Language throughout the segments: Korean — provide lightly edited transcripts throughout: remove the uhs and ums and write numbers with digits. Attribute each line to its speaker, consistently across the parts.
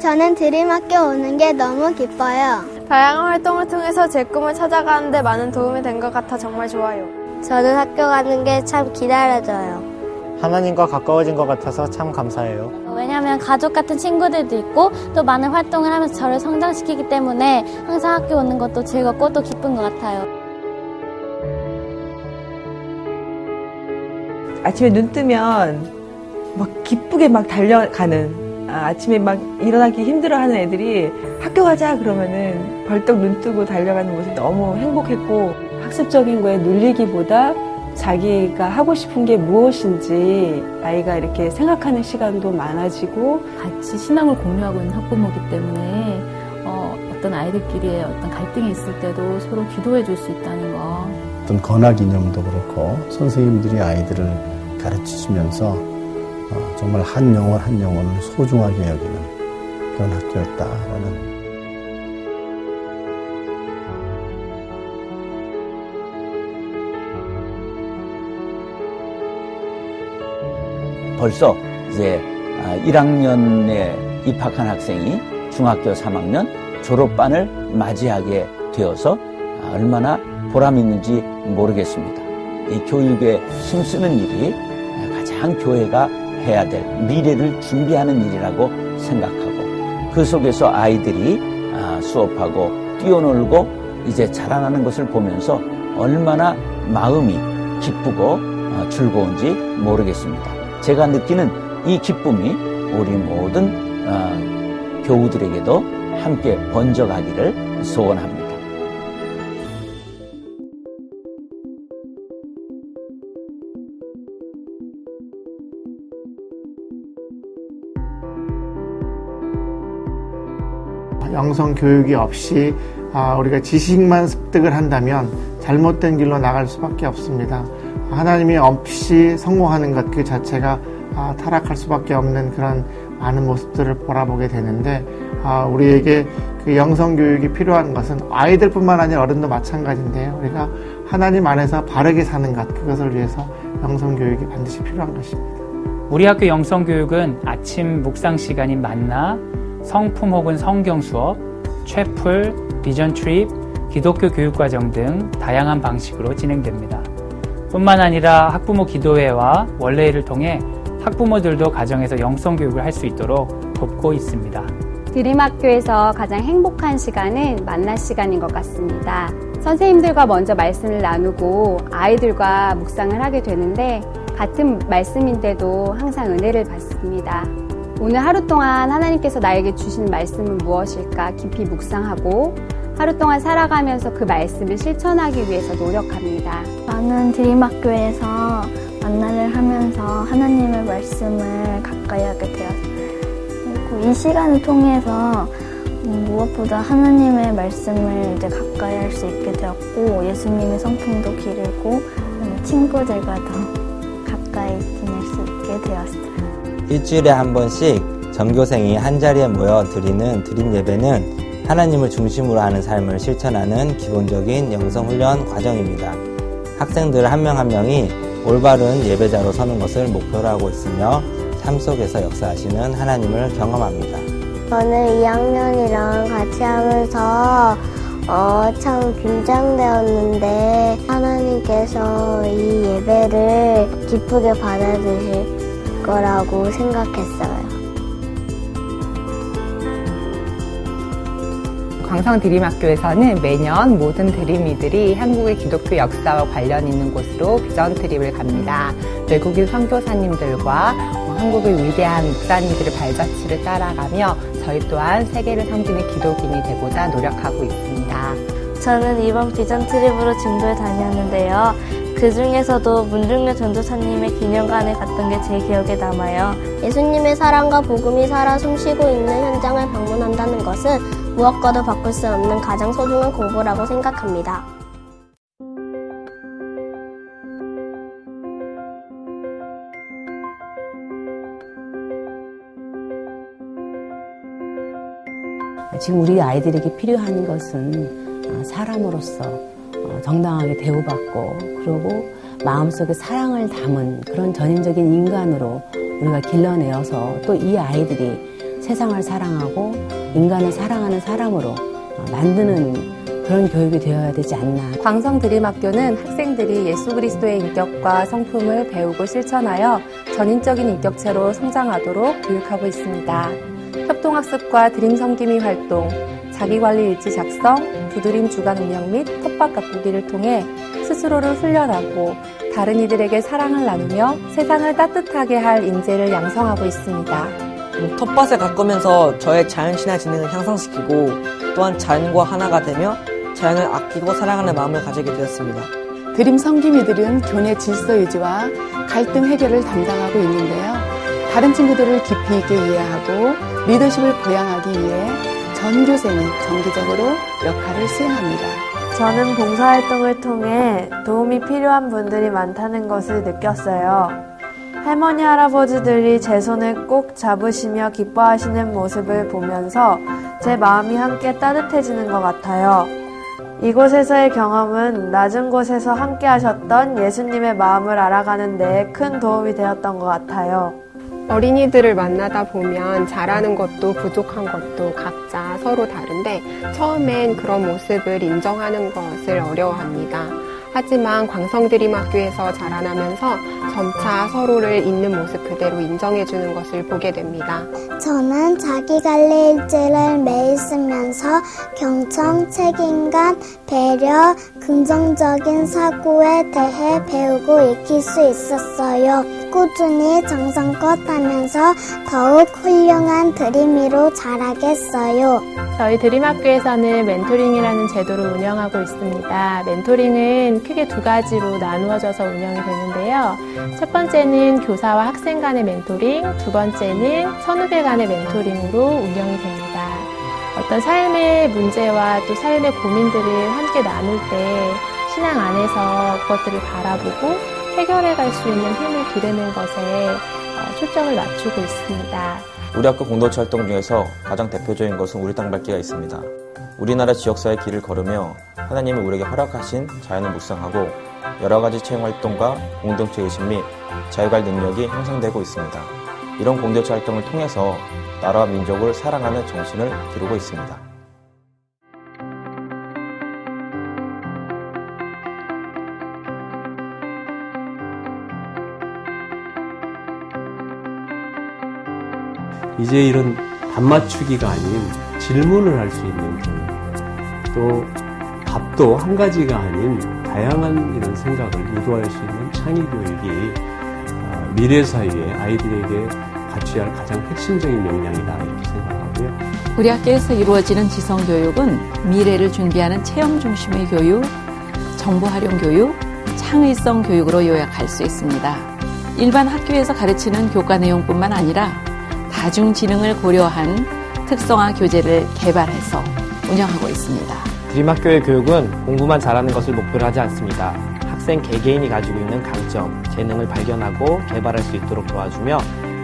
Speaker 1: 저는 드림학교 오는 게 너무 기뻐요.
Speaker 2: 다양한 활동을 통해서 제 꿈을 찾아가는 데 많은 도움이 된 것 같아 정말 좋아요.
Speaker 1: 저는 학교 가는 게 참 기다려져요.
Speaker 3: 하나님과 가까워진 것 같아서 참 감사해요.
Speaker 4: 왜냐하면 가족 같은 친구들도 있고 또 많은 활동을 하면서 저를 성장시키기 때문에 항상 학교 오는 것도 즐겁고 또 기쁜 것 같아요.
Speaker 5: 아침에 눈 뜨면 막 기쁘게 막 달려가는, 아침에 막 일어나기 힘들어하는 애들이 학교 가자 그러면은 벌떡 눈 뜨고 달려가는 모습이 너무 행복했고, 학습적인 거에 눌리기보다 자기가 하고 싶은 게 무엇인지 아이가 이렇게 생각하는 시간도 많아지고,
Speaker 6: 같이 신앙을 공유하고 있는 학부모이기 때문에 어떤 아이들끼리의 어떤 갈등이 있을 때도 서로 기도해 줄 수 있다는 거.
Speaker 7: 어떤 건학 이념도 그렇고 선생님들이 아이들을 가르치시면서 정말 한 영혼 한 영혼을 소중하게 여기는 그런 학교였다라는.
Speaker 8: 벌써 이제 1학년에 입학한 학생이 중학교 3학년 졸업반을 맞이하게 되어서 얼마나 보람 있는지 모르겠습니다. 이 교육에 힘쓰는 일이 가장 교회가 해야 될 미래를 준비하는 일이라고 생각하고, 그 속에서 아이들이 수업하고 뛰어놀고 이제 자라나는 것을 보면서 얼마나 마음이 기쁘고 즐거운지 모르겠습니다. 제가 느끼는 이 기쁨이 우리 모든 교우들에게도 함께 번져가기를 소원합니다.
Speaker 9: 영성 교육이 없이 우리가 지식만 습득을 한다면 잘못된 길로 나갈 수밖에 없습니다. 하나님이 없이 성공하는 것 그 자체가 타락할 수밖에 없는 그런 많은 모습들을 바라보게 되는데, 우리에게 그 영성 교육이 필요한 것은 아이들뿐만 아니라 어른도 마찬가지인데요. 우리가 하나님 안에서 바르게 사는 것, 그것을 위해서 영성 교육이 반드시 필요한 것입니다.
Speaker 10: 우리 학교 영성 교육은 아침 묵상 시간인 만나, 성품 혹은 성경 수업, 채플, 비전 트립, 기독교 교육과정 등 다양한 방식으로 진행됩니다. 뿐만 아니라 학부모 기도회와 원래일을 통해 학부모들도 가정에서 영성 교육을 할 수 있도록 돕고 있습니다.
Speaker 11: 드림학교에서 가장 행복한 시간은 만나 시간인 것 같습니다. 선생님들과 먼저 말씀을 나누고 아이들과 묵상을 하게 되는데, 같은 말씀인데도 항상 은혜를 받습니다. 오늘 하루 동안 하나님께서 나에게 주신 말씀은 무엇일까 깊이 묵상하고 하루 동안 살아가면서 그 말씀을 실천하기 위해서 노력합니다.
Speaker 4: 나는 드림학교에서 만나를 하면서 하나님의 말씀을 가까이 하게 되었어요. 그리고 이 시간을 통해서 무엇보다 하나님의 말씀을 이제 가까이 할 수 있게 되었고, 예수님의 성품도 기르고 친구들과 더 가까이 지낼 수 있게 되었어요.
Speaker 12: 일주일에 한 번씩 전교생이 한자리에 모여 드리는 드림 예배는 하나님을 중심으로 하는 삶을 실천하는 기본적인 영성훈련 과정입니다. 학생들 한 명 한 명이 올바른 예배자로 서는 것을 목표로 하고 있으며 삶 속에서 역사하시는 하나님을 경험합니다.
Speaker 1: 저는 2학년이랑 같이 하면서 참 긴장되었는데 하나님께서 이 예배를 기쁘게 받아주실 거라고 생각했어요.
Speaker 13: 광성드림학교에서는 매년 모든 드림이들이 한국의 기독교 역사와 관련 있는 곳으로 비전 트립을 갑니다. 외국인 선교사님들과 한국의 위대한 목사님들의 발자취를 따라가며 저희 또한 세계를 섬기는 기독인이 되고자 노력하고 있습니다.
Speaker 4: 저는 이번 비전 트립으로 증도에 다녔는데요. 그 중에서도 문중래 전도사님의 기념관에 갔던 게 제 기억에 남아요.
Speaker 1: 예수님의 사랑과 복음이 살아 숨쉬고 있는 현장을 방문한다는 것은 무엇과도 바꿀 수 없는 가장 소중한 공부라고 생각합니다.
Speaker 14: 지금 우리 아이들에게 필요한 것은 사람으로서 정당하게 대우받고, 그리고 마음속에 사랑을 담은 그런 전인적인 인간으로 우리가 길러내어서 또 이 아이들이 세상을 사랑하고 인간을 사랑하는 사람으로 만드는 그런 교육이 되어야 되지 않나.
Speaker 15: 광성드림학교는 학생들이 예수 그리스도의 인격과 성품을 배우고 실천하여 전인적인 인격체로 성장하도록 교육하고 있습니다. 협동학습과 드림 섬김이 활동, 자기관리 일지 작성, 부드림 주간 운영 및 텃밭 가꾸기를 통해 스스로를 훈련하고 다른 이들에게 사랑을 나누며 세상을 따뜻하게 할 인재를 양성하고 있습니다.
Speaker 16: 텃밭을 가꾸면서 저의 자연친화 지능을 향상시키고 또한 자연과 하나가 되며 자연을 아끼고 사랑하는 마음을 가지게 되었습니다.
Speaker 17: 드림 섬김이들은 교내 질서 유지와 갈등 해결을 담당하고 있는데요. 다른 친구들을 깊이 있게 이해하고 리더십을 보양하기 위해 전교생이 정기적으로 역할을 수행합니다.
Speaker 2: 저는 봉사활동을 통해 도움이 필요한 분들이 많다는 것을 느꼈어요. 할머니, 할아버지들이 제 손을 꼭 잡으시며 기뻐하시는 모습을 보면서 제 마음이 함께 따뜻해지는 것 같아요. 이곳에서의 경험은 낮은 곳에서 함께 하셨던 예수님의 마음을 알아가는 데 큰 도움이 되었던 것 같아요.
Speaker 18: 어린이들을 만나다 보면 잘하는 것도 부족한 것도 각자 서로 다른데 처음엔 그런 모습을 인정하는 것을 어려워합니다. 하지만 광성드림학교에서 자라나면서 점차 서로를 있는 모습 그대로 인정해주는 것을 보게 됩니다.
Speaker 19: 저는 자기관리 일지를 매일 쓰면서 경청, 책임감, 배려, 긍정적인 사고에 대해 배우고 익힐 수 있었어요. 꾸준히 정성껏 하면서 더욱 훌륭한 드림이로 자라겠어요.
Speaker 20: 저희 드림학교에서는 멘토링이라는 제도를 운영하고 있습니다. 멘토링은 크게 두 가지로 나누어져서 운영이 되는데요. 첫 번째는 교사와 학생 간의 멘토링, 두 번째는 선후배 간의 멘토링으로 운영이 됩니다. 어떤 삶의 문제와 또 삶의 고민들을 함께 나눌 때 신앙 안에서 그것들을 바라보고 해결해 갈 수 있는 힘을 기르는 것에 초점을 맞추고 있습니다.
Speaker 21: 우리 학교 공동체 활동 중에서 가장 대표적인 것은 우리 땅 밟기가 있습니다. 우리나라 지역사회 길을 걸으며 하나님이 우리에게 허락하신 자연을 묵상하고 여러 가지 체험 활동과 공동체 의식 및 자유갈 능력이 형성되고 있습니다. 이런 공동체 활동을 통해서 나라와 민족을 사랑하는 정신을 기르고 있습니다.
Speaker 22: 이제 이런 답맞추기가 아닌 질문을 할 수 있는 교육, 또 답도 한 가지가 아닌 다양한 이런 생각을 유도할 수 있는 창의 교육이 미래 사회에 아이들에게 갖춰야 할 가장 핵심적인 역량이다 이렇게 생각하고요.
Speaker 23: 우리 학교에서 이루어지는 지성교육은 미래를 준비하는 체험 중심의 교육, 정보 활용 교육, 창의성 교육으로 요약할 수 있습니다. 일반 학교에서 가르치는 교과 내용뿐만 아니라 다중지능을 고려한 특성화 교재를 개발해서 운영하고 있습니다.
Speaker 24: 드림학교의 교육은 공부만 잘하는 것을 목표로 하지 않습니다. 학생 개개인이 가지고 있는 강점, 재능을 발견하고 개발할 수 있도록 도와주며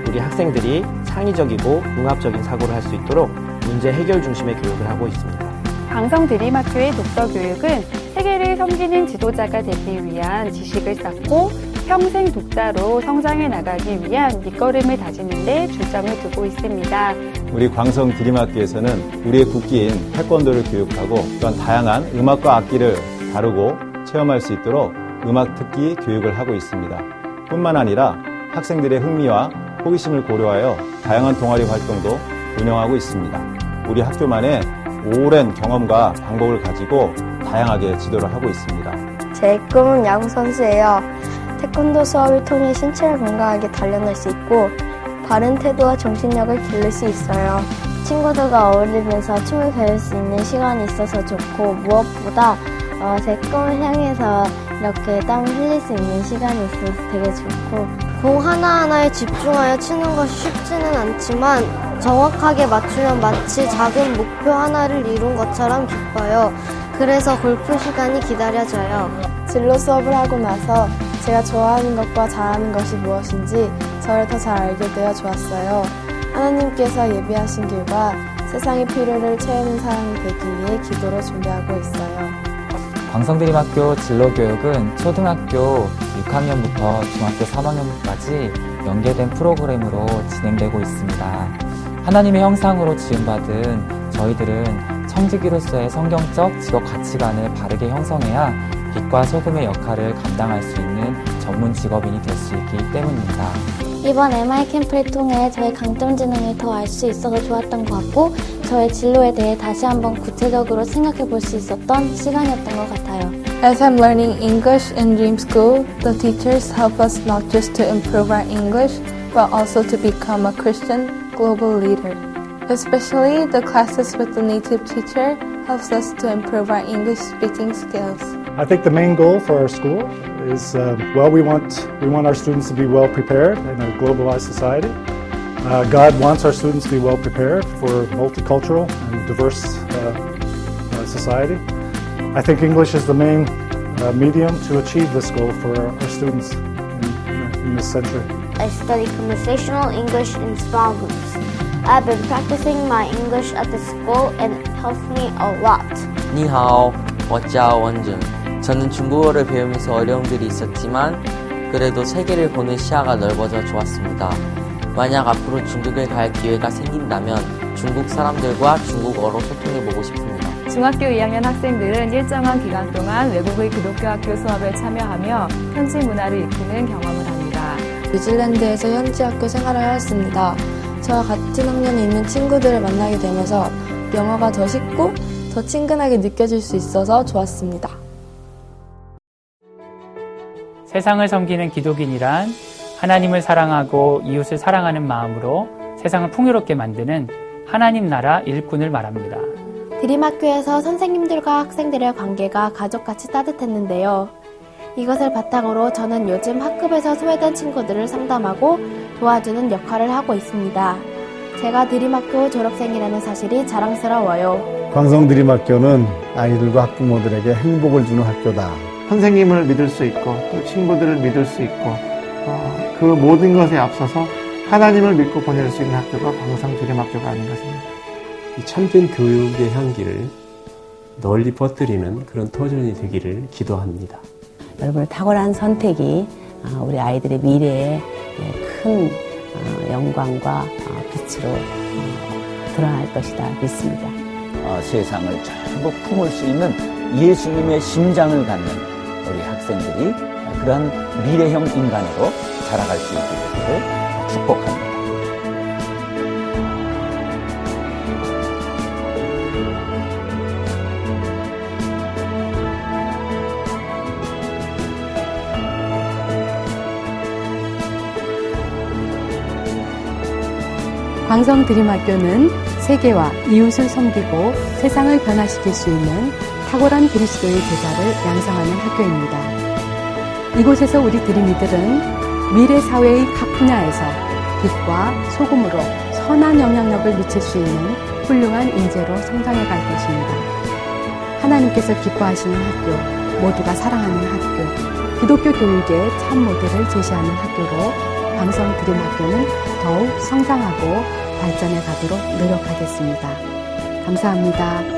Speaker 24: 우리 학생들이 창의적이고 융합적인 사고를 할 수 있도록 문제 해결 중심의 교육을 하고 있습니다.
Speaker 11: 광성드림학교의 독서 교육은 세계를 섬기는 지도자가 되기 위한 지식을 쌓고 평생 독자로 성장해 나가기 위한 밑거름을 다지는 데 중점을 두고 있습니다.
Speaker 25: 우리 광성드림학교에서는 우리의 국기인 태권도를 교육하고 또한 다양한 음악과 악기를 다루고 체험할 수 있도록 음악 특기 교육을 하고 있습니다. 뿐만 아니라 학생들의 흥미와 호기심을 고려하여 다양한 동아리 활동도 운영하고 있습니다. 우리 학교만의 오랜 경험과 방법을 가지고 다양하게 지도를 하고 있습니다.
Speaker 1: 제 꿈은 야구선수예요. 태권도 수업을 통해 신체를 건강하게 단련할 수 있고 바른 태도와 정신력을 기를 수 있어요. 친구들과 어울리면서 춤을 배울 수 있는 시간이 있어서 좋고 무엇보다 제 꿈을 향해서 이렇게 땀을 흘릴 수 있는 시간이 있어서 되게 좋고 공 하나하나에 집중하여 치는 것이 쉽지는 않지만 정확하게 맞추면 마치 작은 목표 하나를 이룬 것처럼 기뻐요. 그래서 골프 시간이 기다려져요.
Speaker 2: 진로 수업을 하고 나서 제가 좋아하는 것과 잘하는 것이 무엇인지 저를 더 잘 알게 되어 좋았어요. 하나님께서 예비하신 길과 세상의 필요를 채우는 사람이 되기 위해 기도로 준비하고 있어요.
Speaker 26: 광성드림학교 진로교육은 초등학교 6학년부터 중학교 3학년까지 연계된 프로그램으로 진행되고 있습니다. 하나님의 형상으로 지음받은 저희들은 청지기로서의 성경적 직업 가치관을 바르게 형성해야 빛과 소금의 역할을 감당할 수 있는 전문 직업인이 될 수 있기 때문입니다.
Speaker 1: 이번 MI 캠프를 통해 저의 강점 지능을 더 알 수 있어서 좋았던 것 같고 저의 진로에 대해 다시 한번 구체적으로 생각해 볼 수 있었던 시간이었던 것 같아요.
Speaker 3: As I'm learning English in Dream School, the teachers help us not just to improve our English, but also to become a Christian global leader. Especially the classes with the native teacher helps us to improve our English speaking skills.
Speaker 5: I think the main goal for our school is, we want our students to be well prepared in a globalized society. God wants our students to be well prepared for multicultural and diverse society. I think English is the main medium to achieve this goal for our students in this century.
Speaker 6: I study conversational English in small groups. I've been practicing my English at the school and it helps me a lot.
Speaker 7: 你好，我叫원준. 저는 중국어를 배우면서 어려움들이 있었지만 그래도 세계를 보는 시야가 넓어져 좋았습니다. 만약 앞으로 중국에 갈 기회가 생긴다면 중국 사람들과 중국어로 소통해보고 싶습니다.
Speaker 2: 중학교 2학년 학생들은 일정한 기간 동안 외국의 기독교 학교 수업에 참여하며 현지 문화를 익히는 경험을 합니다.
Speaker 8: 뉴질랜드에서 현지 학교 생활을 하였습니다. 저와 같은 학년에 있는 친구들을 만나게 되면서 영어가 더 쉽고 더 친근하게 느껴질 수 있어서 좋았습니다.
Speaker 10: 세상을 섬기는 기독인이란 하나님을 사랑하고 이웃을 사랑하는 마음으로 세상을 풍요롭게 만드는 하나님 나라 일꾼을 말합니다.
Speaker 1: 드림학교에서 선생님들과 학생들의 관계가 가족같이 따뜻했는데요. 이것을 바탕으로 저는 요즘 학급에서 소외된 친구들을 상담하고 도와주는 역할을 하고 있습니다. 제가 드림학교 졸업생이라는 사실이 자랑스러워요.
Speaker 9: 광성드림학교는 아이들과 학부모들에게 행복을 주는 학교다.
Speaker 27: 선생님을 믿을 수 있고 또 친구들을 믿을 수 있고 그 모든 것에 앞서서 하나님을 믿고 보낼 수 있는 학교가 광성드림학교가 아닌가 생각합니다.
Speaker 22: 이 참된 교육의 향기를 널리 퍼뜨리는 그런 터전이 되기를 기도합니다.
Speaker 14: 여러분의 탁월한 선택이 우리 아이들의 미래에 큰 영광과 빛으로 드러날 것이다 믿습니다.
Speaker 28: 세상을 전부 품을 수 있는 예수님의 심장을 갖는 우리 학생들이 그러한 미래형 인간으로 자라갈 수 있게 되기를 축복합니다.
Speaker 29: 광성드림학교는 세계와 이웃을 섬기고 세상을 변화시킬 수 있는 탁월한 그리스도의 제자를 양성하는 학교입니다. 이곳에서 우리 드림이들은 미래 사회의 각 분야에서 빛과 소금으로 선한 영향력을 미칠 수 있는 훌륭한 인재로 성장해 갈 것입니다. 하나님께서 기뻐하시는 학교, 모두가 사랑하는 학교, 기독교 교육의 참 모델을 제시하는 학교로 광성드림학교는 더욱 성장하고 발전해 가도록 노력하겠습니다. 감사합니다.